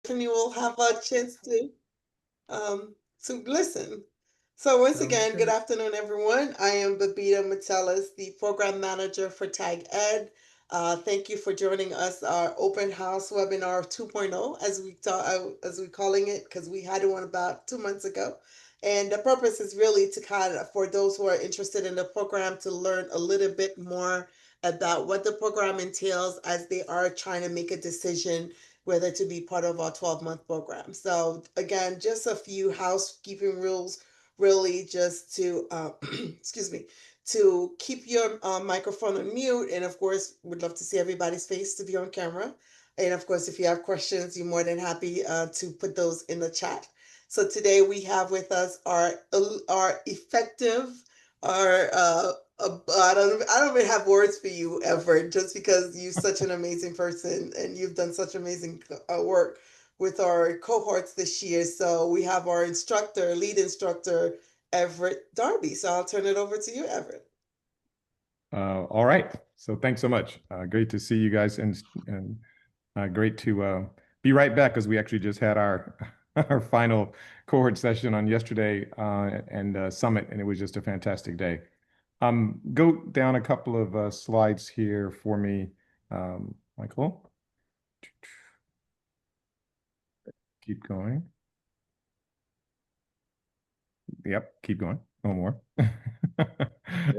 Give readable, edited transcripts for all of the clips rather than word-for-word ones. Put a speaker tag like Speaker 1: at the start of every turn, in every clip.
Speaker 1: You will have a chance to listen. So once
Speaker 2: Sounds
Speaker 1: again, good
Speaker 2: good.
Speaker 1: afternoon, everyone. I am Babita Metellus, the program manager for Tag Ed. Thank you for joining us, our open house webinar 2.0, as we calling it, because we had one about 2 months ago. And the purpose is really to kind of, for those who are interested in the program, to learn a little bit more about what the program entails as they are trying to make a decision whether to be part of our 12-month program. So again, just a few housekeeping rules, really just to, excuse me, to keep your microphone on mute. And of course, we'd love to see everybody's face to be on camera. And of course, if you have questions, you're more than happy to put those in the chat. So today we have with us our effective, our I don't even have words for you, Everett, just because you're such an amazing person and you've done such amazing work with our cohorts this year. So we have our instructor, lead instructor, Everett Darby. So I'll turn it over to you, Everett.
Speaker 3: All right. So thanks so much. Great to see you guys, and great to be right back, because we actually just had our our final cohort session on yesterday and summit, and it was just a fantastic day. Go down a couple of slides here for me, Michael. Keep going. Yep, keep going. One more.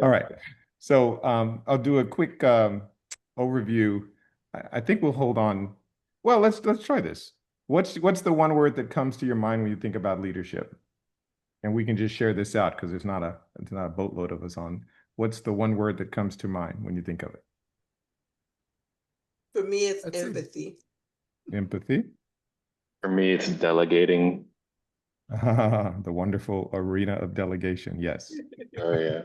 Speaker 3: All right. So I'll do a quick overview. I think we'll hold on. Well, let's try this. What's the one word that comes to your mind when you think about leadership? And we can just share this out because it's not a boatload of us on. What's the one word that comes to mind when you think of it?
Speaker 1: For me, it's
Speaker 2: I'd say
Speaker 1: empathy.
Speaker 3: Empathy.
Speaker 4: For me, it's delegating.
Speaker 3: The wonderful arena of delegation. Yes.
Speaker 4: Oh, yeah.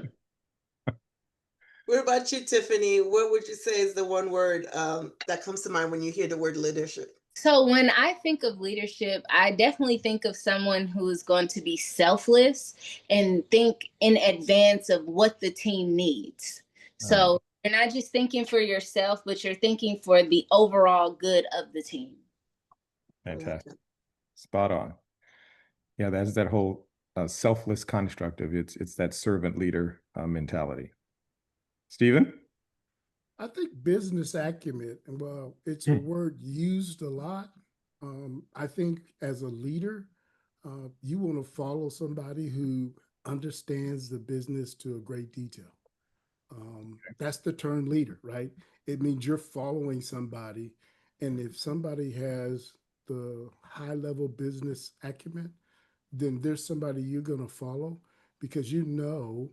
Speaker 1: What about you, Tiffany? What would you say is the one word that comes to mind when you hear the word leadership?
Speaker 5: So when I think of leadership, I definitely think of someone who is going to be selfless and think in advance of what the team needs. So you're not just thinking for yourself, but you're thinking for the overall good of the team.
Speaker 3: Fantastic. Spot on. Yeah, that's that whole selfless construct of it's that servant leader mentality. Stephen?
Speaker 2: I think business acumen, and well, it's a word used a lot. I think as a leader, you want to follow somebody who understands the business to a great detail. That's the term leader, right? It means you're following somebody, and if somebody has the high level business acumen, then there's somebody you're going to follow, because you know,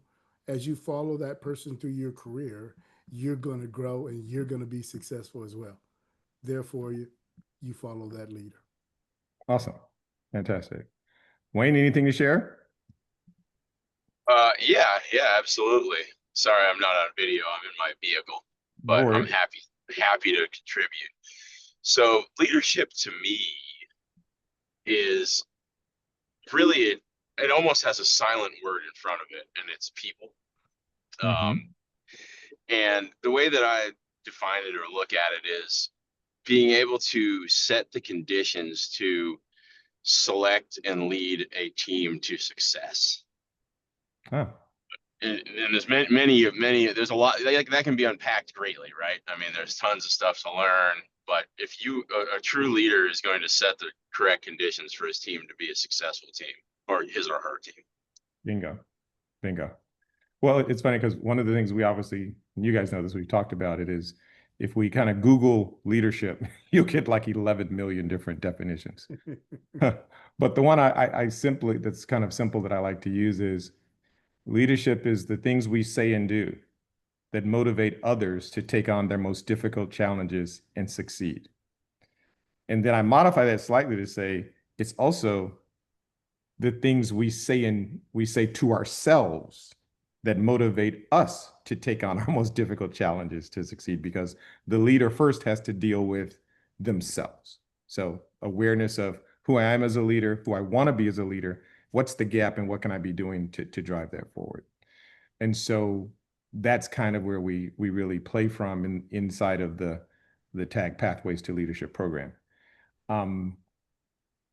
Speaker 2: as you follow that person through your career, you're going to grow and you're going to be successful as well. Therefore, you follow that leader.
Speaker 3: Awesome. Fantastic. Wayne, anything to share?
Speaker 6: Yeah, absolutely. Sorry, I'm not on video. I'm in my vehicle, but
Speaker 3: No
Speaker 6: I'm
Speaker 3: worries.
Speaker 6: happy to contribute. So leadership to me is really it almost has a silent word in front of it, and it's people. And the way that I define it or look at it is being able to set the conditions to select and lead a team to success.
Speaker 3: Oh.
Speaker 6: And there's many, there's a lot like that can be unpacked greatly, right? I mean, there's tons of stuff to learn, but if a true leader is going to set the correct conditions for his team to be a successful team, or his or her team.
Speaker 3: Bingo. Well, it's funny because one of the things we obviously, and you guys know this, we've talked about it, is if we kind of Google leadership, you'll get like 11 million different definitions. But the one I simply, that's kind of simple that I like to use is leadership is the things we say and do that motivate others to take on their most difficult challenges and succeed. And then I modify that slightly to say it's also the things we say to ourselves that motivate us to take on our most difficult challenges to succeed, because the leader first has to deal with themselves. So awareness of who I am as a leader, who I want to be as a leader, what's the gap, and what can I be doing to drive that forward. And so that's kind of where we really play from inside of the TAG Pathways to Leadership program.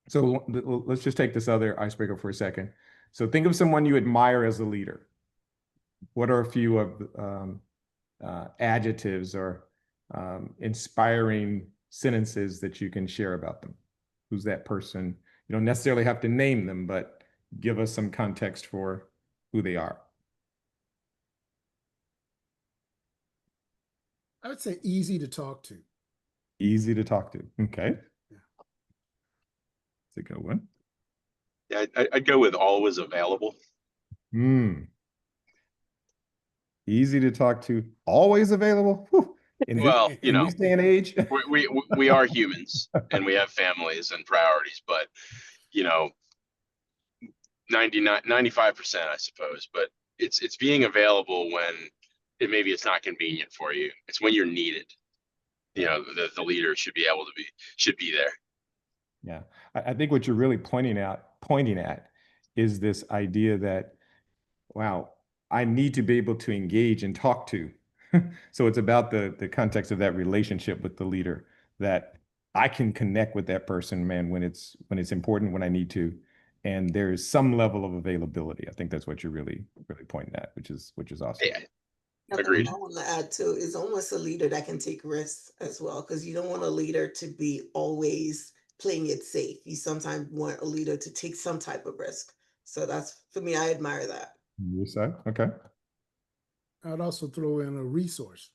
Speaker 3: So let's just take this other icebreaker for a second. So think of someone you admire as a leader. What are a few of adjectives or inspiring sentences that you can share about them? Who's that person? You don't necessarily have to name them, but give us some context for who they are.
Speaker 2: I would say easy to talk to.
Speaker 3: Easy to talk to. Okay.
Speaker 2: Yeah.
Speaker 3: That's a good one.
Speaker 6: Yeah, I'd go with always available.
Speaker 3: Easy to talk to, always available. Whew.
Speaker 6: Well, you
Speaker 3: in
Speaker 6: know,
Speaker 3: this day and age.
Speaker 6: we are humans and we have families and priorities, but you know, 95%, I suppose, but it's being available when maybe it's not convenient for you. It's when you're needed. You know, the leader should be able to should be there.
Speaker 3: Yeah. I think what you're really pointing at is this idea that, wow, I need to be able to engage and talk to. So it's about the context of that relationship with the leader, that I can connect with that person, man, when it's important, when I need to. And there's some level of availability. I think that's what you're really pointing at, which is awesome.
Speaker 6: Yeah.
Speaker 1: Another
Speaker 6: Agreed.
Speaker 1: one I want to add too is almost a leader that can take risks as well, because you don't want a leader to be always playing it safe. You sometimes want a leader to take some type of risk. So that's, for me, I admire that.
Speaker 3: You say? Okay.
Speaker 2: I'd also throw in a resource.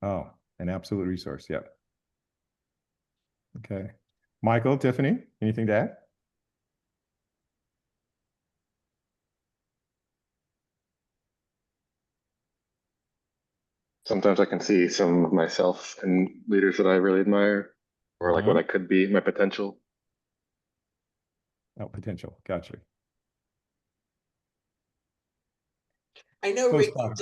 Speaker 3: Oh, an absolute resource. Yep. Okay. Michael, Tiffany, anything to add?
Speaker 4: Sometimes I can see some of myself in leaders that I really admire, or like what I could be, my potential.
Speaker 3: Oh, potential. Gotcha.
Speaker 1: I know
Speaker 3: Close
Speaker 1: Ricky
Speaker 3: talk.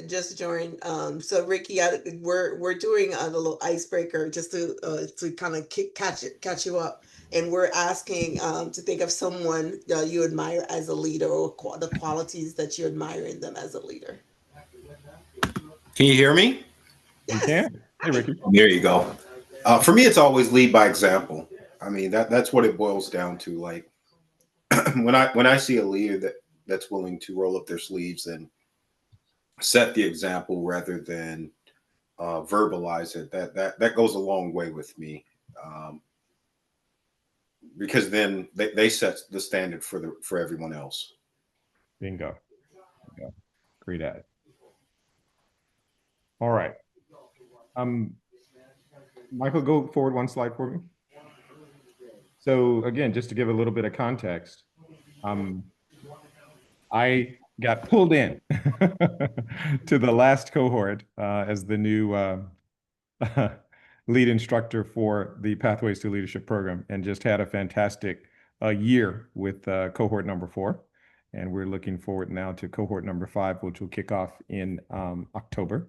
Speaker 1: just joined. So Ricky, we're doing a little icebreaker just to kind of catch you up, and we're asking to think of someone you admire as a leader, or the qualities that you admire in them as a leader.
Speaker 7: Can you hear me?
Speaker 3: You
Speaker 1: Yes.
Speaker 3: can. Hey, Ricky.
Speaker 7: There you go. For me, it's always lead by example. I mean, that's what it boils down to. Like when I see a leader that's willing to roll up their sleeves and set the example rather than verbalize it, that goes a long way with me. Because then they set the standard for everyone else.
Speaker 3: Bingo. Great ad. All right. Michael, go forward one slide for me. So again, just to give a little bit of context, I got pulled in to the last cohort as the new lead instructor for the Pathways to Leadership program, and just had a fantastic year with cohort number 4. And we're looking forward now to cohort number 5, which will kick off in October.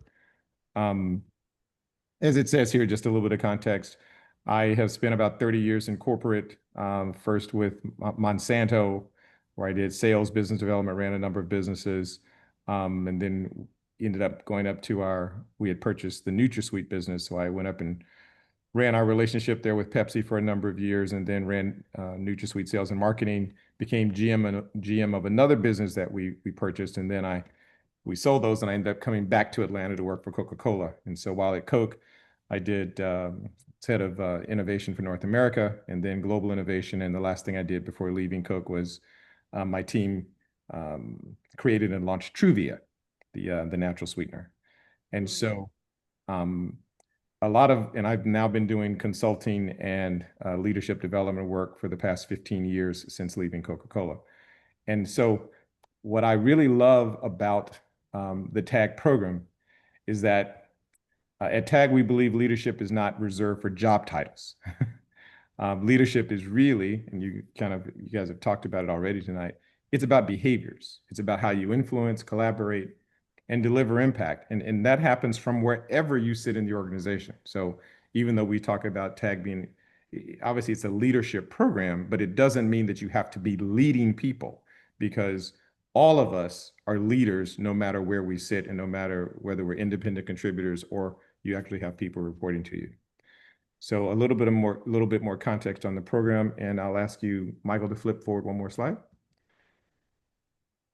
Speaker 3: As it says here, just a little bit of context, I have spent about 30 years in corporate, first with Monsanto, where I did sales, business development, ran a number of businesses, and then ended up going up to we had purchased the NutraSweet business. So I went up and ran our relationship there with Pepsi for a number of years, and then ran NutraSweet sales and marketing, became GM of another business that we purchased. And then we sold those, and I ended up coming back to Atlanta to work for Coca-Cola. And so while at Coke, I did head of innovation for North America, and then global innovation. And the last thing I did before leaving Coke was my team created and launched Truvia, the natural sweetener. And so and I've now been doing consulting and leadership development work for the past 15 years since leaving Coca-Cola. And so what I really love about the TAG program is that at TAG, we believe leadership is not reserved for job titles. Leadership is really, and you guys have talked about it already tonight, it's about behaviors. It's about how you influence, collaborate, and deliver impact. And that happens from wherever you sit in the organization. So even though we talk about TAG being, obviously it's a leadership program, but it doesn't mean that you have to be leading people, because all of us are leaders no matter where we sit, and no matter whether we're independent contributors or you actually have people reporting to you. So a little bit more context on the program, and I'll ask you, Michael, to flip forward one more slide.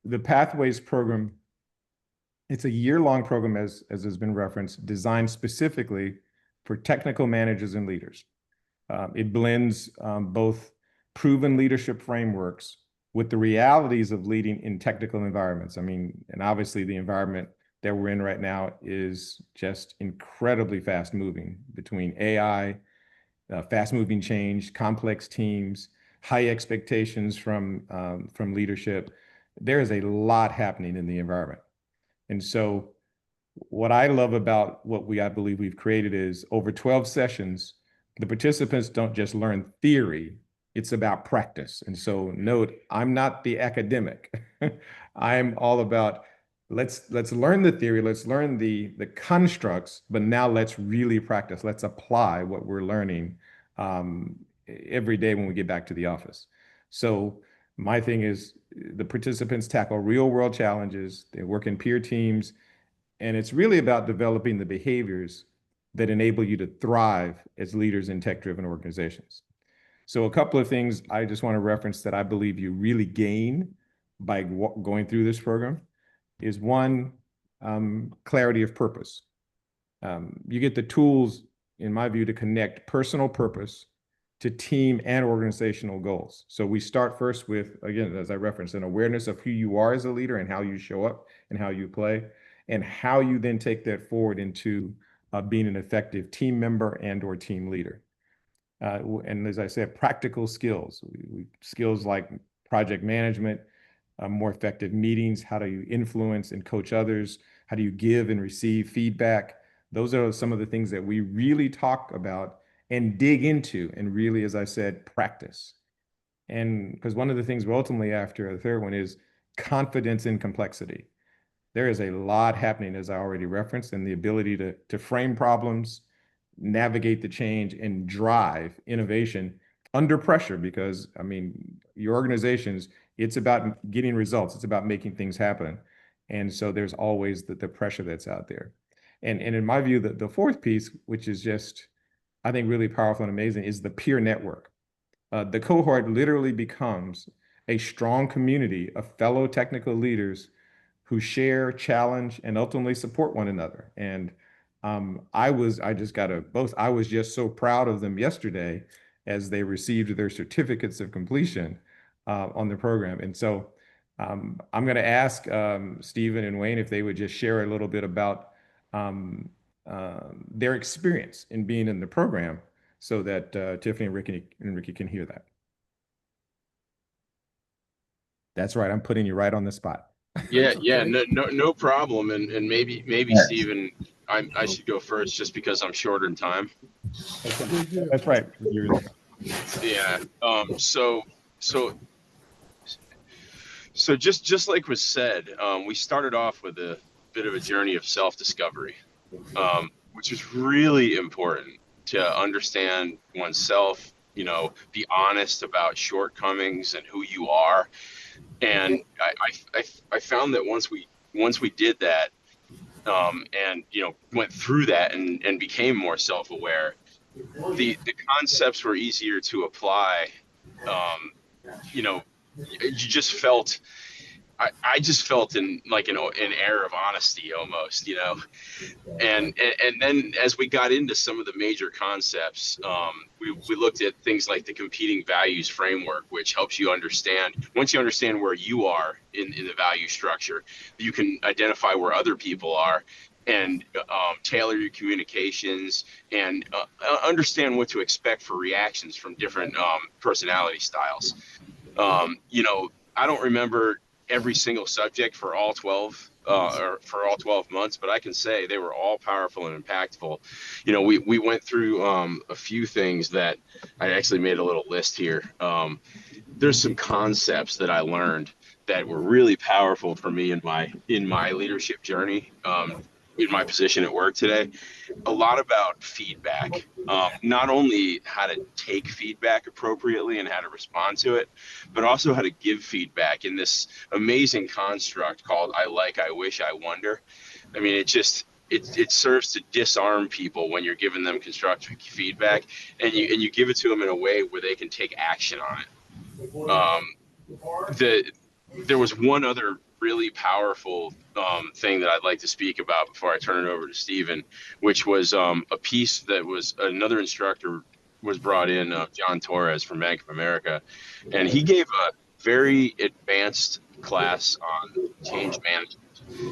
Speaker 3: The Pathways program, it's a year-long program, as has been referenced, designed specifically for technical managers and leaders. It blends both proven leadership frameworks with the realities of leading in technical environments. I mean, and obviously the environment that we're in right now is just incredibly fast moving, between AI, fast moving change, complex teams, high expectations from leadership. There is a lot happening in the environment. And so what I love about what I believe we've created is, over 12 sessions, the participants don't just learn theory, it's about practice. And so note, I'm not the academic. I'm all about, let's learn the theory, let's learn the constructs, but now let's really practice. Let's apply what we're learning every day when we get back to the office. So my thing is, the participants tackle real world challenges, they work in peer teams, and it's really about developing the behaviors that enable you to thrive as leaders in tech-driven organizations. So a couple of things I just want to reference that I believe you really gain by going through this program is, one, clarity of purpose. You get the tools, in my view, to connect personal purpose to team and organizational goals. So we start first with, again, as I referenced, an awareness of who you are as a leader and how you show up and how you play, and how you then take that forward into being an effective team member and or team leader. And as I said, practical skills, skills like project management, more effective meetings, how do you influence and coach others, how do you give and receive feedback. Those are some of the things that we really talk about and dig into, and really, as I said, practice. And because one of the things we're ultimately after, the third one, is confidence in complexity. There is a lot happening, as I already referenced, and the ability to frame problems, navigate the change, and drive innovation under pressure. Because, I mean, your organizations, it's about getting results. It's about making things happen. And so there's always the pressure that's out there. And in my view, the fourth piece, which is just, I think, really powerful and amazing, is the peer network. The cohort literally becomes a strong community of fellow technical leaders who share, challenge, and ultimately support one another. And I was just so proud of them yesterday as they received their certificates of completion on the program. And so I'm going to ask Stephen and Wayne if they would just share a little bit about their experience in being in the program, so that Tiffany and Ricky can hear that. That's right. I'm putting you right on the spot.
Speaker 6: Yeah,
Speaker 2: That's
Speaker 6: yeah,
Speaker 2: okay.
Speaker 6: no problem. And maybe Stephen, I should go first just because I'm shorter in time.
Speaker 2: Good.
Speaker 3: That's right.
Speaker 6: Yeah. So just like was said, we started off with a bit of a journey of self-discovery, which is really important to understand oneself, be honest about shortcomings and who you are. And I found that once we did that, and went through that and became more self-aware, the concepts were easier to apply. You just felt, I just felt in like an air of honesty almost, and then as we got into some of the major concepts, we looked at things like the competing values framework, which helps you understand, once you understand where you are in the value structure, you can identify where other people are and tailor your communications and understand what to expect for reactions from different personality styles. I don't remember every single subject for all 12 or for all 12 months, but I can say they were all powerful and impactful. We went through a few things that I actually made a little list here. There's some concepts that I learned that were really powerful for me in my leadership journey, in my position at work today. A lot about feedback, not only how to take feedback appropriately and how to respond to it, but also how to give feedback in this amazing construct called I like, I wish, I wonder. I mean, it serves to disarm people when you're giving them constructive feedback, and you give it to them in a way where they can take action on it. There was one other really powerful thing that I'd like to speak about before I turn it over to Stephen, which was a piece that was another instructor was brought in, John Torres from Bank of America, and he gave a very advanced class on change management.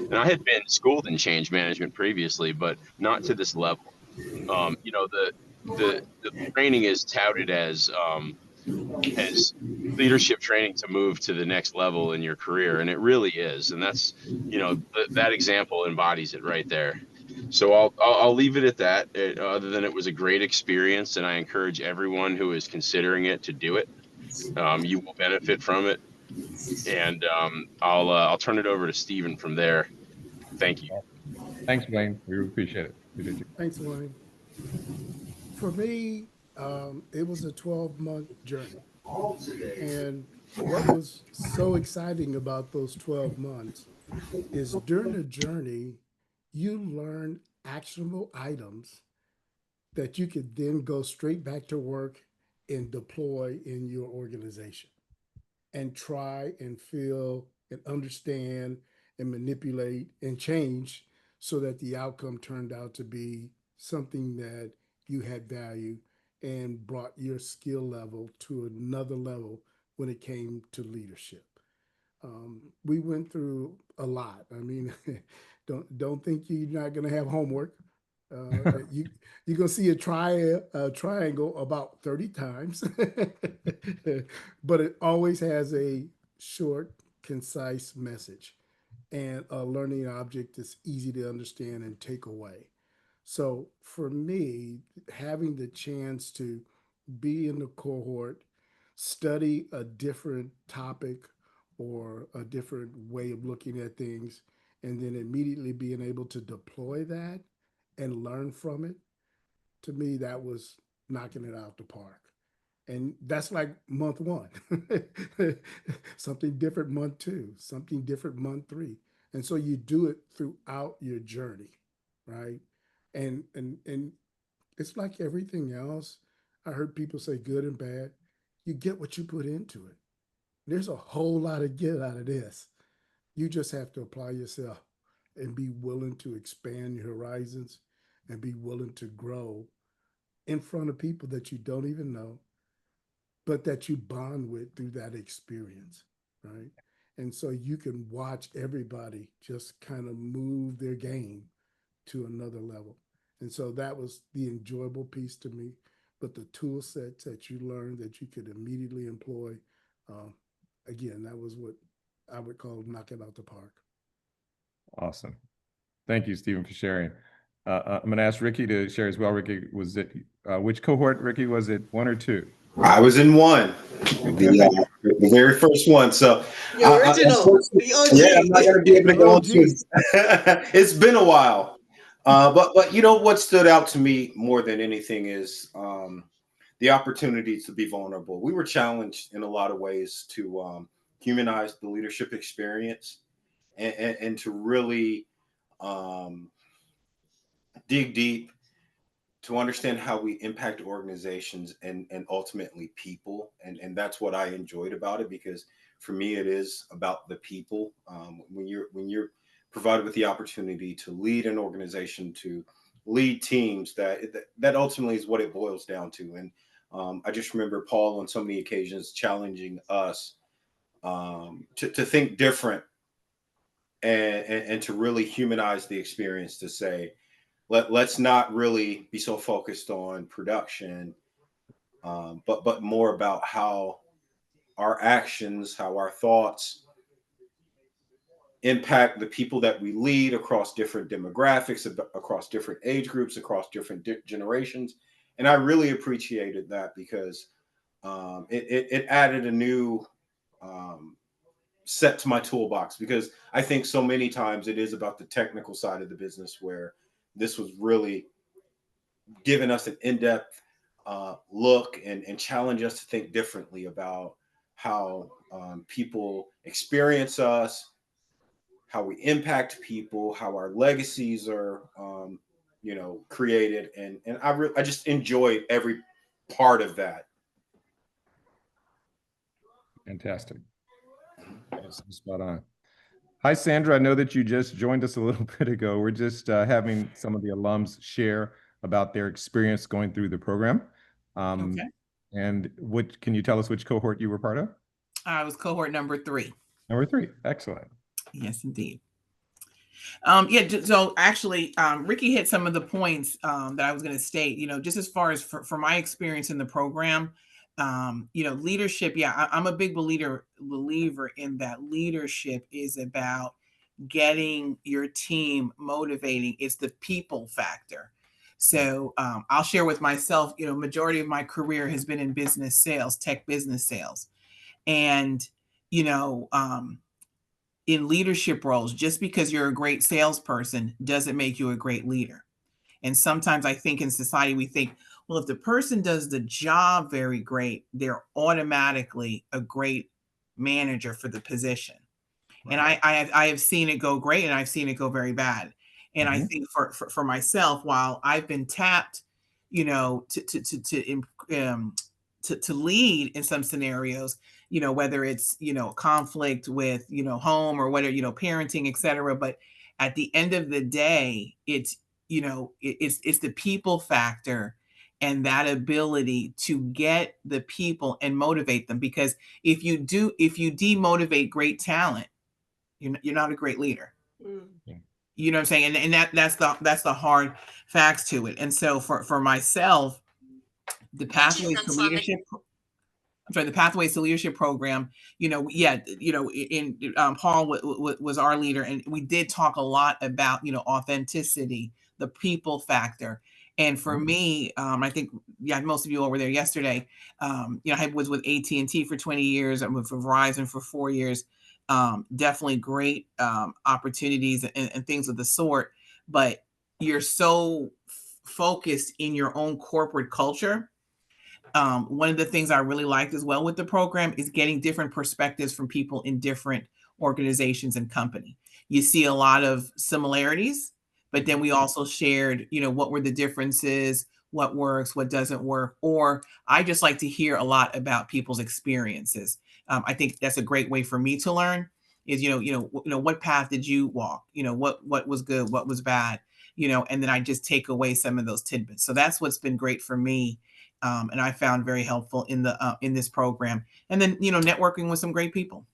Speaker 6: And I had been schooled in change management previously, but not to this level. The training is touted as leadership training to move to the next level in your career, and it really is. And that's that example embodies it right there. So I'll leave it at that. Other than it was a great experience, and I encourage everyone who is considering it to do it. You will benefit from it, and I'll turn it over to Stephen from there. Thank you.
Speaker 3: Thanks, Wayne. We appreciate it.
Speaker 2: Thanks, Wayne. For me, it was a 12-month journey. And what was so exciting about those 12 months is during the journey, you learn actionable items that you could then go straight back to work and deploy in your organization and try and feel and understand and manipulate and change so that the outcome turned out to be something that you had value and brought your skill level to another level when it came to leadership. We went through a lot. I mean, don't think you're not going to have homework. You're gonna see a triangle about 30 times, but it always has a short, concise message and a learning object that's easy to understand and take away. So for me, having the chance to be in the cohort, study a different topic or a different way of looking at things, and then immediately being able to deploy that and learn from it, to me, that was knocking it out the park. And that's like month one. Something different month two, something different month three. And so you do it throughout your journey, right? And it's like everything else. I heard people say good and bad. You get what you put into it. There's a whole lot of get out of this. You just have to apply yourself and be willing to expand your horizons and be willing to grow in front of people that you don't even know, but that you bond with through that experience, right? And so you can watch everybody just kind of move their game to another level. And so that was the enjoyable piece to me. But the tool sets that you learned that you could immediately employ, again, that was what I would call knocking out the park.
Speaker 3: Awesome. Thank you, Stephen, for sharing. I'm going to ask Ricky to share as well. Ricky, was it which cohort, Ricky? Was it 1 or 2?
Speaker 7: I was in 1, the very first one. So
Speaker 1: The original, the OG.
Speaker 7: Yeah, I'm not going to be able to go into. It's been a while, but what stood out to me more than anything is the opportunity to be vulnerable. We were challenged in a lot of ways to humanize the leadership experience and to really dig deep to understand how we impact organizations and ultimately people. And that's what I enjoyed about it, because for me, it is about the people. When you're provided with the opportunity to lead an organization, to lead teams, that ultimately is what it boils down to. And I just remember Paul on so many occasions challenging us to think different and to really humanize the experience, to say, let's not really be so focused on production, but more about how our actions, how our thoughts impact the people that we lead across different demographics, across different age groups, across different generations. And I really appreciated that, because it added a new set to my toolbox, because I think so many times it is about the technical side of the business, where this was really giving us an in-depth look and challenge us to think differently about how people experience us, how we impact people, how our legacies are, created, and I just enjoyed every part of that.
Speaker 3: Fantastic. That's spot on. Hi, Sandra. I know that you just joined us a little bit ago. We're just having some of the alums share about their experience going through the program.
Speaker 8: Okay.
Speaker 3: And can you tell us which cohort you were part of?
Speaker 8: I was cohort number 3.
Speaker 3: Number 3. Excellent.
Speaker 8: Yes, indeed. So actually, Ricky hit some of the points that I was going to state, just as far as for my experience in the program, leadership. Yeah, I'm a big believer in that leadership is about getting your team motivating. It's the people factor. So I'll share with myself, majority of my career has been in business sales, tech business sales. And, in leadership roles, just because you're a great salesperson doesn't make you a great leader. And sometimes I think in society, we think, well, if the person does the job very great, they're automatically a great manager for the position. And I have seen it go great and I've seen it go very bad. And I think for myself, while I've been tapped, to lead in some scenarios, whether it's, conflict with, home or whether, parenting, et cetera. But at the end of the day, it's the people factor and that ability to get the people and motivate them. Because if you demotivate great talent, you're not a great leader. You know what I'm saying? And that's the hard facts to it. And so for myself, the Pathways to Leadership, the Pathways to Leadership program, Paul was our leader, and we did talk a lot about, authenticity, the people factor. And for me, I think, most of you over there yesterday, I was with AT&T for 20 years. I moved for Verizon for 4 years. Definitely great opportunities and things of the sort, but you're so focused in your own corporate culture. One of the things I really liked as well with the program is getting different perspectives from people in different organizations and company. You see a lot of similarities, but then we also shared, what were the differences, what works, what doesn't work, or I just like to hear a lot about people's experiences. I think that's a great way for me to learn is, what path did you walk? What was good, what was bad, and then I just take away some of those tidbits. So that's what's been great for me. And I found very helpful in this program. And then, networking with some great people.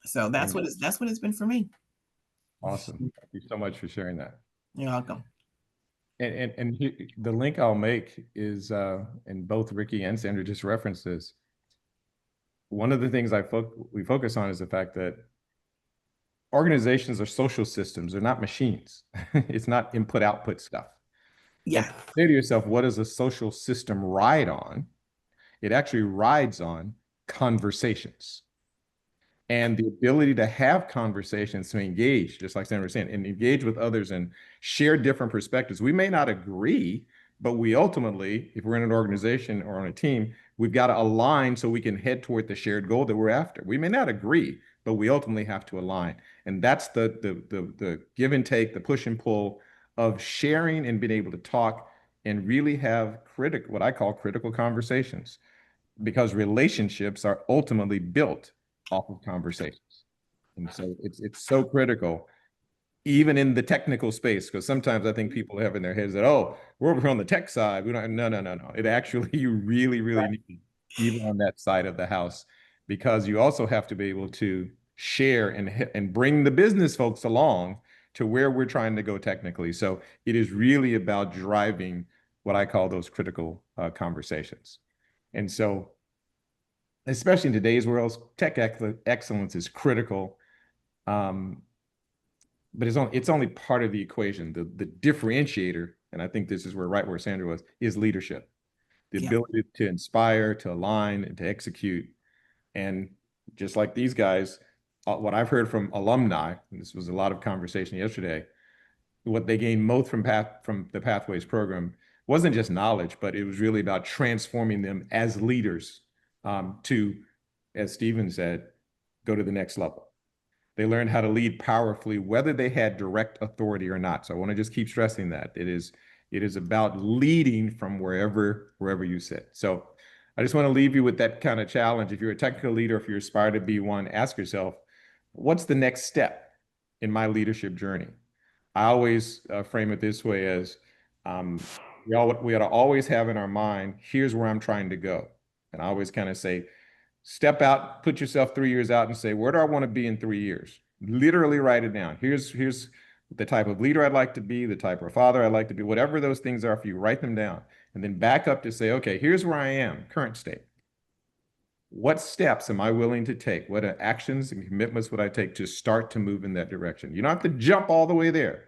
Speaker 8: So that's what it's been for me.
Speaker 3: Awesome. Thank you so much for sharing that.
Speaker 8: You're welcome.
Speaker 3: And the link I'll make is, and both Ricky and Sandra just referenced this. One of the things we focus on is the fact that organizations are social systems. They're not machines. It's not input-output stuff.
Speaker 8: Yeah.
Speaker 3: Say to yourself, what does a social system ride on? It actually rides on conversations and the ability to have conversations, to engage, just like Sandra was saying, and engage with others and share different perspectives. We may not agree, but we ultimately, if we're in an organization or on a team, we've got to align so we can head toward the shared goal that we're after. We may not agree, but we ultimately have to align. And that's the give and take, the push and pull of sharing and being able to talk and really have what I call critical conversations, because relationships are ultimately built off of conversations. And so it's so critical, even in the technical space, because sometimes I think people have in their heads that, oh, we're over on the tech side. We don't, no. It actually, you really need, even on that side of the house, because you also have to be able to share and bring the business folks along to where we're trying to go technically. So it is really about driving what I call those critical conversations. And so, especially in today's world, tech excellence is critical, but it's only part of the equation. The differentiator, and I think this is where Sandra was, is leadership. The ability to inspire, to align, and to execute. And just like these guys, what I've heard from alumni, and this was a lot of conversation yesterday, what they gained most from the Pathways program wasn't just knowledge, but it was really about transforming them as leaders to, as Stephen said, go to the next level. They learned how to lead powerfully, whether they had direct authority or not. So I want to just keep stressing that it is about leading from wherever you sit. So I just want to leave you with that kind of challenge. If you're a technical leader, if you aspire to be one, ask yourself, what's the next step in my leadership journey? I always frame it this way as we ought to always have in our mind, here's where I'm trying to go. And I always kind of say, step out, put yourself 3 years out and say, where do I want to be in 3 years? Literally write it down. Here's the type of leader I'd like to be, the type of father I'd like to be, whatever those things are for you, write them down. And then back up to say, okay, here's where I am, current state. What steps am I willing to take? What actions and commitments would I take to start to move in that direction? You don't have to jump all the way there,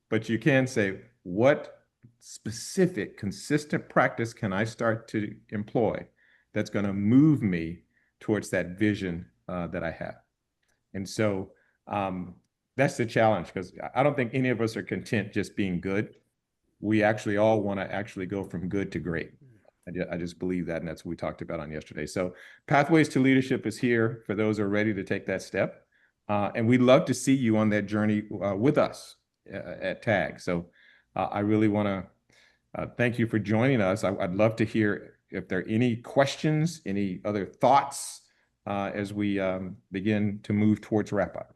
Speaker 3: but you can say, what specific, consistent practice can I start to employ that's going to move me towards that vision that I have? And so that's the challenge, because I don't think any of us are content just being good. We actually all want to actually go from good to great. I just believe that, and that's what we talked about on yesterday. So Pathways to Leadership is here for those who are ready to take that step. And we'd love to see you on that journey with us at TAG. So I really want to thank you for joining us. I'd love to hear if there are any questions, any other thoughts as we begin to move towards wrap up.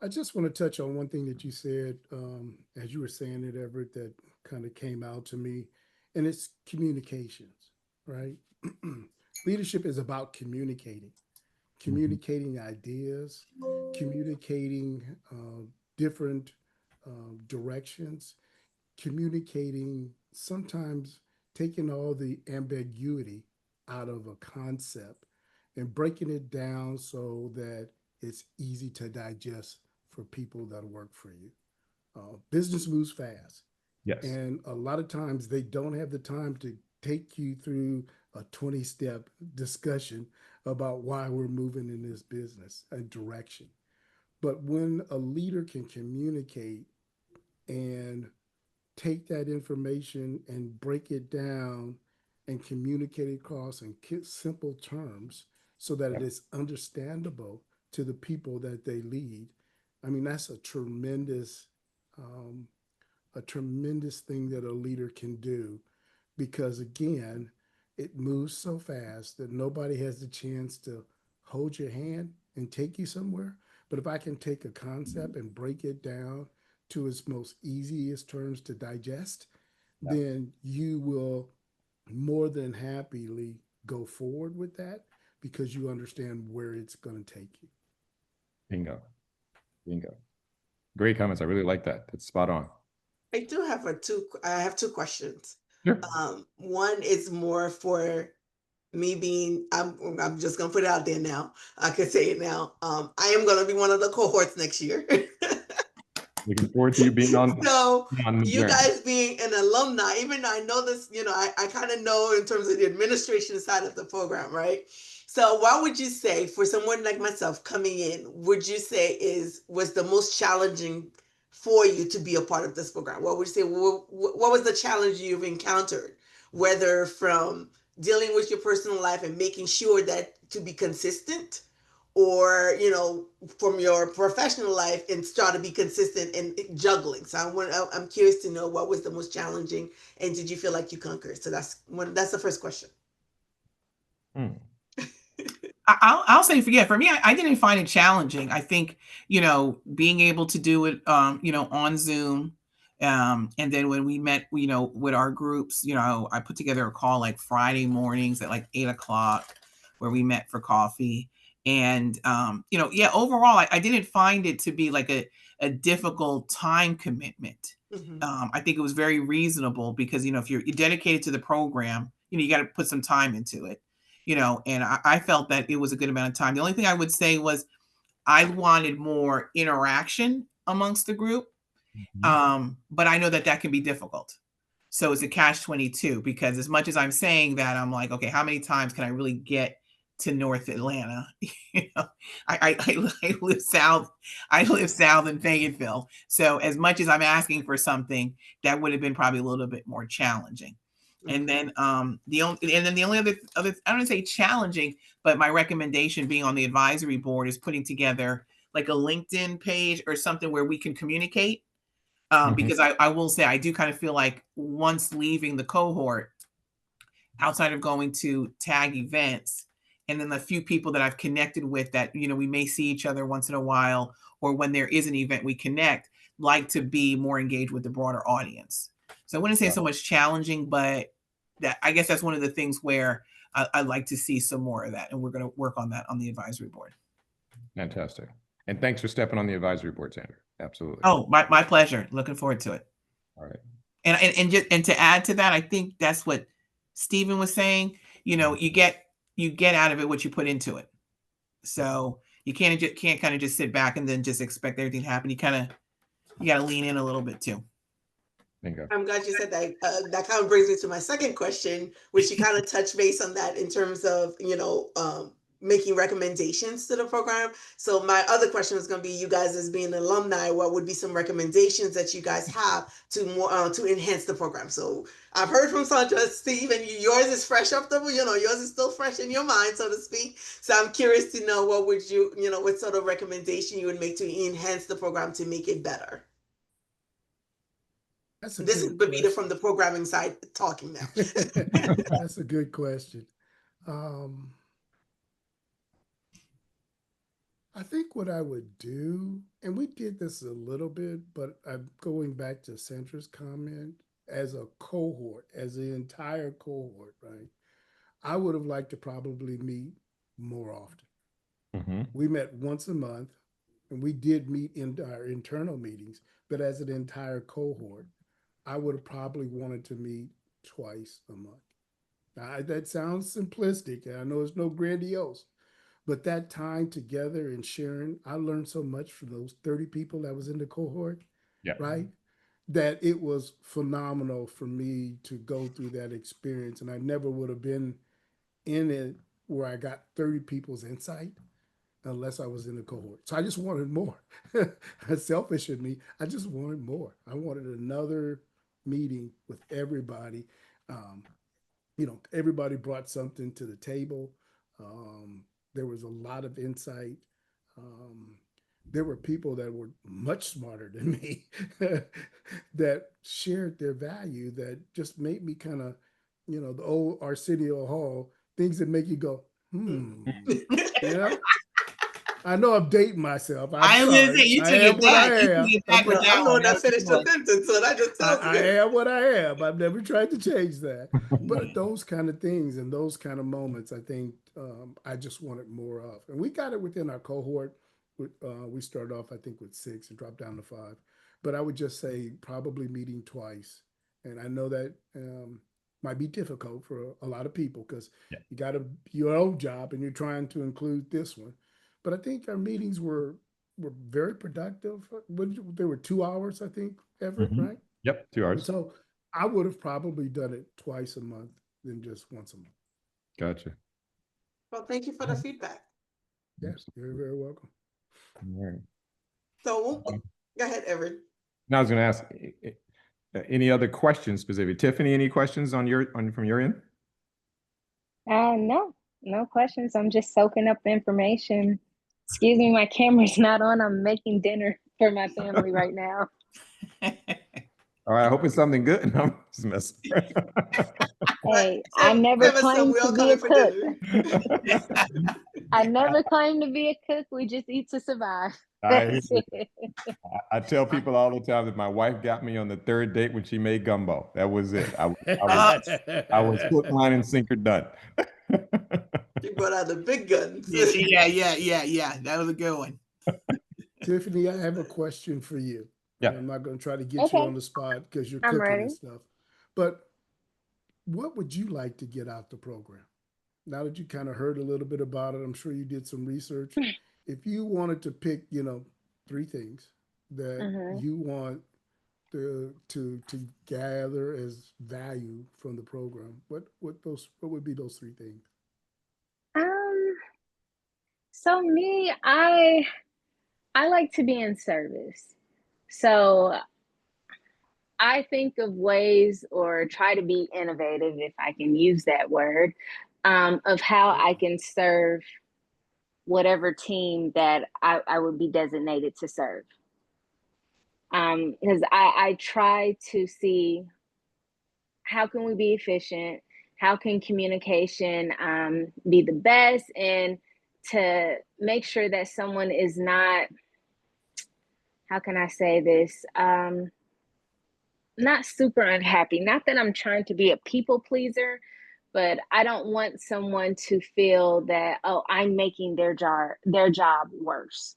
Speaker 2: I just want to touch on one thing that you said as you were saying it, Everett, that kind of came out to me, and it's communications, right? Leadership is about communicating ideas, communicating different directions, communicating, sometimes taking all the ambiguity out of a concept and breaking it down so that it's easy to digest for people that work for you. Business moves fast.
Speaker 3: Yes.
Speaker 2: And a lot of times they don't have the time to take you through a 20-step discussion about why we're moving in this business and direction. But when a leader can communicate and take that information and break it down and communicate it across in simple terms so that it is understandable to the people that they lead, I mean, that's a tremendous thing that a leader can do, because again, it moves so fast that nobody has the chance to hold your hand and take you somewhere. But if I can take a concept and break it down to its most easiest terms to digest, then you will more than happily go forward with that because you understand where it's going to take you.
Speaker 3: Bingo. Great comments. I really like that. That's spot on.
Speaker 1: I do have I have two questions.
Speaker 3: Sure.
Speaker 1: One is more for me being, I'm just gonna put it out there now. I could say it now. I am gonna be one of the cohorts next year.
Speaker 3: Looking forward to you being on.
Speaker 1: So
Speaker 3: on
Speaker 1: you guys being an alumni, even though I know this, I kind of know in terms of the administration side of the program, right? So what would you say for someone like myself coming in, would you say was the most challenging for you to be a part of this program? What would you say, what was the challenge you've encountered, whether from dealing with your personal life and making sure that to be consistent, or, from your professional life and start to be consistent and juggling? So I'm curious to know what was the most challenging, and did you feel like you conquered? So that's the first question.
Speaker 8: I'll say, for me, I didn't find it challenging. I think, being able to do it, on Zoom. And then when we met, with our groups, I put together a call like Friday mornings at like 8:00 where we met for coffee. And, overall, I didn't find it to be like a difficult time commitment.
Speaker 1: Mm-hmm.
Speaker 8: I think it was very reasonable because, if you're dedicated to the program, you got to put some time into it. And I felt that it was a good amount of time. The only thing I would say was I wanted more interaction amongst the group.
Speaker 3: Mm-hmm.
Speaker 8: But I know that can be difficult. So it's a catch-22, because as much as I'm saying that, I'm like, okay, how many times can I really get to North Atlanta? I live south. I live south in Fayetteville. So as much as I'm asking for something, that would have been probably a little bit more challenging. And then the only other I don't want to say challenging, but my recommendation being on the advisory board is putting together like a LinkedIn page or something where we can communicate. Because I will say I do kind of feel like once leaving the cohort, outside of going to tag events, and then the few people that I've connected with that, you know, we may see each other once in a while, or when there is an event we connect, like to be more engaged with the broader audience. So I wouldn't say so much challenging, but that I guess that's one of the things where I'd like to see some more of that. And we're going to work on that on the advisory board.
Speaker 3: Fantastic. And thanks for stepping on the advisory board, Sandra. Absolutely.
Speaker 8: Oh, my pleasure. Looking forward to it.
Speaker 3: All right.
Speaker 8: And to add to that, I think that's what Stephen was saying. You know, you get out of it what you put into it. So you can't kind of just sit back and then just expect everything to happen. You got to lean in a little bit too.
Speaker 3: Bingo.
Speaker 1: I'm glad you said that. That kind of brings me to my second question, which you kind of touched base on that in terms of, you know, making recommendations to the program. So my other question was going to be, you guys as being alumni, what would be some recommendations that you guys have to more to enhance the program? So I've heard from Sandra, Steve, and yours is fresh up the, you know, yours is still fresh in your mind, so to speak. So I'm curious to know what would you, you know, what sort of recommendation you would make to enhance the program to make it better? This is Babita from the programming side talking now.
Speaker 2: That's a good question. I think what I would do, and we did this a little bit, but I'm going back to Sandra's comment, as a cohort, as the entire cohort, right? I would have liked to probably meet more often. We met once a month, and we did meet in our internal meetings, but as an entire cohort, I would have probably wanted to meet twice a month. Now, that sounds simplistic, and I know it's no grandiose, but that time together and sharing, I learned so much from those 30 people that was in the cohort, right? That it was phenomenal for me to go through that experience. And I never would have been in it where I got 30 people's insight unless I was in the cohort. So I just wanted more. Selfish in me, I just wanted more. I wanted another meeting with everybody. You know, everybody brought something to the table. There was a lot of insight. There were people that were much smarter than me that shared their value that just made me kind of, you know, the old Arsenio Hall, things that make you go, you know? I know I'm dating myself.
Speaker 8: I was gonna say, you took it back.
Speaker 1: I'm the one that finished the sentence, so that just tells you.
Speaker 2: I am what I am. I've never tried to change that. But those kind of things and those kind of moments, I think I just wanted more of. And we got it within our cohort. We started off, I think, with 6 and dropped down to 5. But I would just say probably meeting twice. And I know that might be difficult for a lot of people because you got your own job and you're trying to include this one. But I think our meetings were very productive. They were 2 hours, I think, Everett, right?
Speaker 3: Yep, 2 hours.
Speaker 2: And so I would have probably done it twice a month than just once a month.
Speaker 3: Gotcha.
Speaker 1: Well, thank you for the feedback.
Speaker 2: Yes, you're very welcome.
Speaker 3: All right.
Speaker 1: So go ahead, Everett.
Speaker 3: Now I was going to ask any other questions specific. Tiffany, any questions from your end?
Speaker 5: No questions. I'm just soaking up the information. Excuse me, my camera's not on. I'm making dinner for my family right now.
Speaker 3: All right, I hope it's something good. No, I'm just messing.
Speaker 5: Hey, I never claimed to be a cook. I never claimed to be a cook. We just eat to survive.
Speaker 3: I tell people all the time that my wife got me on the 3rd date when she made gumbo. That was it. I was hook, line, and sinker done.
Speaker 1: You brought out the big guns.
Speaker 8: Yeah. That was a good one.
Speaker 2: Tiffany, I have a question for you.
Speaker 3: Yeah.
Speaker 2: I'm not going to try to get you on the spot because you're cooking and stuff. But what would you like to get out the program? Now that you kind of heard a little bit about it, I'm sure you did some research. If you wanted to pick, 3 things that you want to gather as value from the program, what would be those 3 things?
Speaker 5: So me, I like to be in service. So I think of ways, or try to be innovative, if I can use that word, of how I can serve whatever team that I would be designated to serve. Because I try to see how can we be efficient, how can communication be the best, and to make sure that someone is not, how can I say this, not super unhappy. Not that I'm trying to be a people pleaser, but I don't want someone to feel that, oh, I'm making their job worse.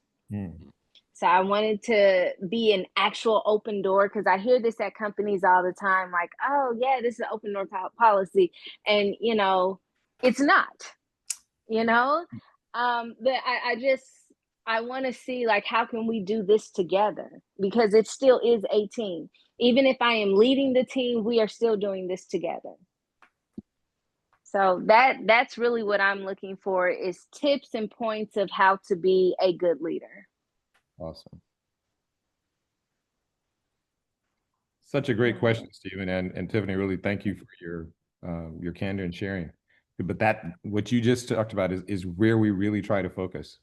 Speaker 5: So I wanted to be an actual open door, because I hear this at companies all the time, like, oh yeah, this is an open door policy. And, you know, it's not, you know, but I want to see, like, how can we do this together? Because it still is a team. Even if I am leading the team, we are still doing this together. So that's really what I'm looking for, is tips and points of how to be a good leader.
Speaker 3: Awesome. Such a great question, Stephen, and Tiffany. Really, thank you for your candor and sharing. But that, what you just talked about, is where we really try to focus,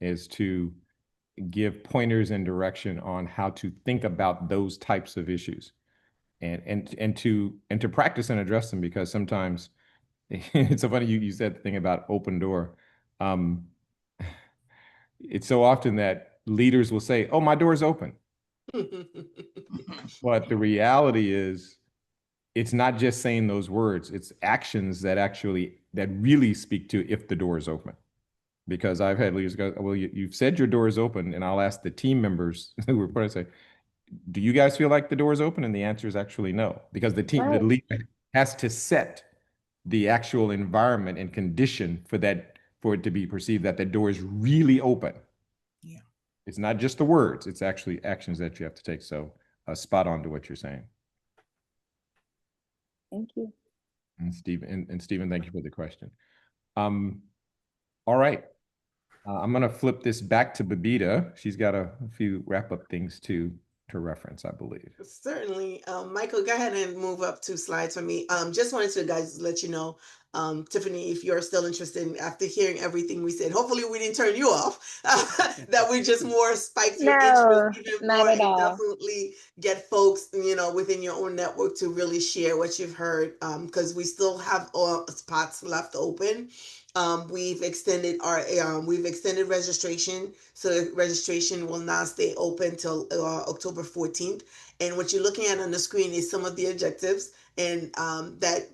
Speaker 3: is to give pointers and direction on how to think about those types of issues, and to practice and address them. Because sometimes it's so funny you said the thing about open door. It's so often that leaders will say, "Oh, my door is open." But the reality is, it's not just saying those words, it's actions that really speak to if the door is open. Because I've had leaders go, well, you've said your door is open, and I'll ask the team members who were part of it, say, do you guys feel like the door is open? And the answer is actually no, because the leader has to set the actual environment and condition for it to be perceived that the door is really open.
Speaker 8: Yeah.
Speaker 3: It's not just the words, it's actually actions that you have to take. So spot on to what you're saying.
Speaker 5: Thank you.
Speaker 3: And Stephen, thank you for the question. All right. I'm going to flip this back to Babita. She's got a few wrap-up things to reference, I believe.
Speaker 1: Certainly. Michael, go ahead and move up 2 slides for me. Just wanted to, guys, let you know, Tiffany, if you're still interested, after hearing everything we said, hopefully we didn't turn you off, that we just more spiked your interest even
Speaker 5: not
Speaker 1: more,
Speaker 5: at
Speaker 1: and
Speaker 5: all.
Speaker 1: definitely get folks, you know, within your own network to really share what you've heard, because we still have spots left open. We've extended registration, so registration will now stay open till October 14th. And what you're looking at on the screen is some of the objectives, and that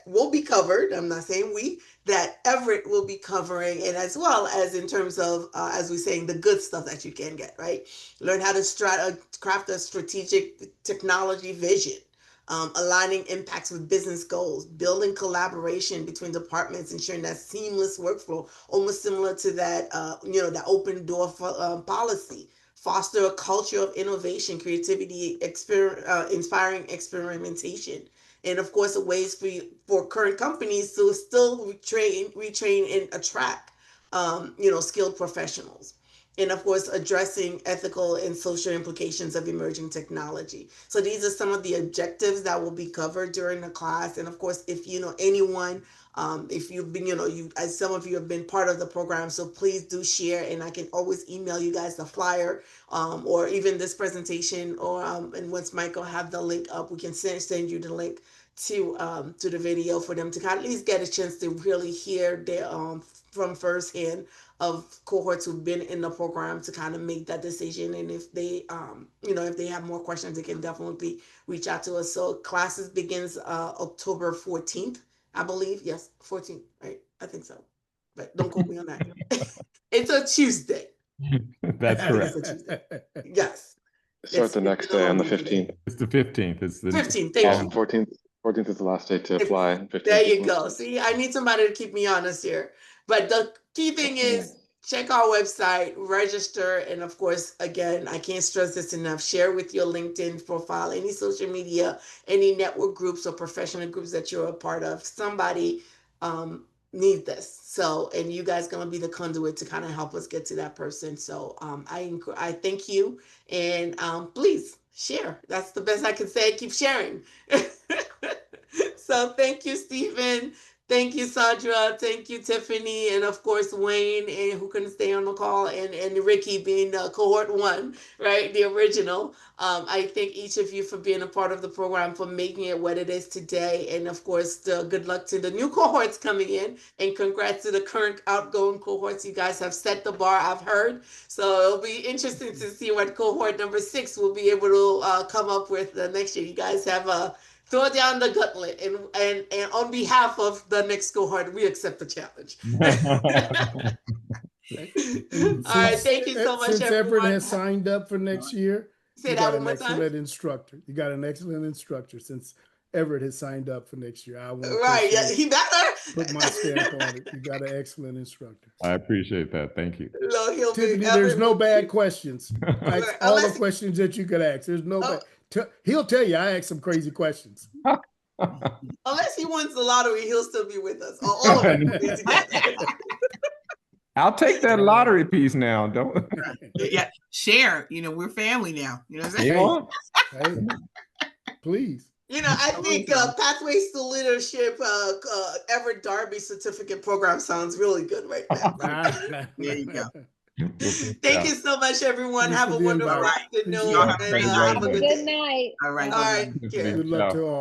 Speaker 1: will be covered. I'm not saying that Everett will be covering, and as well as in terms of, as we're saying, the good stuff that you can get, right? Learn how to craft a strategic technology vision. Aligning impacts with business goals, building collaboration between departments, ensuring that seamless workflow, almost similar to that, that open door policy. Foster a culture of innovation, creativity, inspiring experimentation, and of course, the ways for current companies to still retrain, and attract, skilled professionals. And of course, addressing ethical and social implications of emerging technology. So these are some of the objectives that will be covered during the class. And of course, if you know anyone, if you've been, as some of you have been part of the program, so please do share, and I can always email you guys the flyer, or even this presentation, or and once Michael have the link up, we can send you the link to the video for them to at least get a chance to really hear their from firsthand of cohorts who've been in the program, to kind of make that decision. And if they, if they have more questions, they can definitely reach out to us. So classes begins October 14th, I believe. Yes, 14th, right? I think so, but don't quote me on that. It's a Tuesday.
Speaker 3: That's correct.
Speaker 1: It's a Tuesday. Yes.
Speaker 4: Start the next day on the 15th.
Speaker 3: It's the 15th. It's the
Speaker 1: 15th.
Speaker 4: Oh, 14th is the last day to apply.
Speaker 1: There you go. See, I need somebody to keep me honest here. But the key thing is, check our website, register, and of course, again, I can't stress this enough, share with your LinkedIn profile, any social media, any network groups or professional groups that you're a part of. Somebody need this. So, and you guys gonna be the conduit to kind of help us get to that person. So I thank you, and please share. That's the best I can say. Keep sharing. So thank you, Stephen. Thank you, Sandra. Thank you, Tiffany, and of course Wayne, and who couldn't stay on the call, and Ricky being cohort 1, right, the original. I thank each of you for being a part of the program, for making it what it is today, and of course, good luck to the new cohorts coming in, and congrats to the current outgoing cohorts. You guys have set the bar, I've heard. So it'll be interesting to see what cohort number 6 will be able to come up with next year. You guys have throw down the gauntlet, and on behalf of the next cohort, we accept the challenge. All right, thank you so much,
Speaker 2: Since Everett
Speaker 1: everyone.
Speaker 2: has signed up for next year,
Speaker 1: Say
Speaker 2: you
Speaker 1: that
Speaker 2: got
Speaker 1: one
Speaker 2: an
Speaker 1: more time.
Speaker 2: excellent instructor. You got an excellent instructor since Everett has signed up for next year. I want
Speaker 1: Right, yeah, he better
Speaker 2: put my stamp on it. You got an excellent instructor.
Speaker 3: I appreciate that. Thank you.
Speaker 1: No, he'll be
Speaker 2: Tiffany, there's no bad questions. Ask
Speaker 1: Right,
Speaker 2: all the
Speaker 1: unless-
Speaker 2: questions that you could ask. There's no
Speaker 1: Oh.
Speaker 2: bad. He'll tell you I asked some crazy questions.
Speaker 1: Unless he wins the lottery, he'll still be with us. All of us will be together.
Speaker 3: I'll take that lottery piece now. Don't.
Speaker 8: Yeah, share. You know, we're family now. You know what I'm saying?
Speaker 3: You know
Speaker 2: Hey, please.
Speaker 1: You know, I think Pathways to Leadership Everett Darby certificate program sounds really good right now.
Speaker 8: There you go.
Speaker 1: Thank you so much, everyone.
Speaker 2: Thanks
Speaker 1: Have
Speaker 2: for
Speaker 1: a
Speaker 2: the
Speaker 1: wonderful
Speaker 2: invite.
Speaker 1: afternoon.
Speaker 8: Y'all have a
Speaker 1: and,
Speaker 8: great
Speaker 1: have a
Speaker 8: night.
Speaker 1: good
Speaker 5: Good
Speaker 1: day.
Speaker 5: night.
Speaker 8: All right.
Speaker 1: All
Speaker 8: bye-bye.
Speaker 1: right. Take care.
Speaker 2: Good luck to all.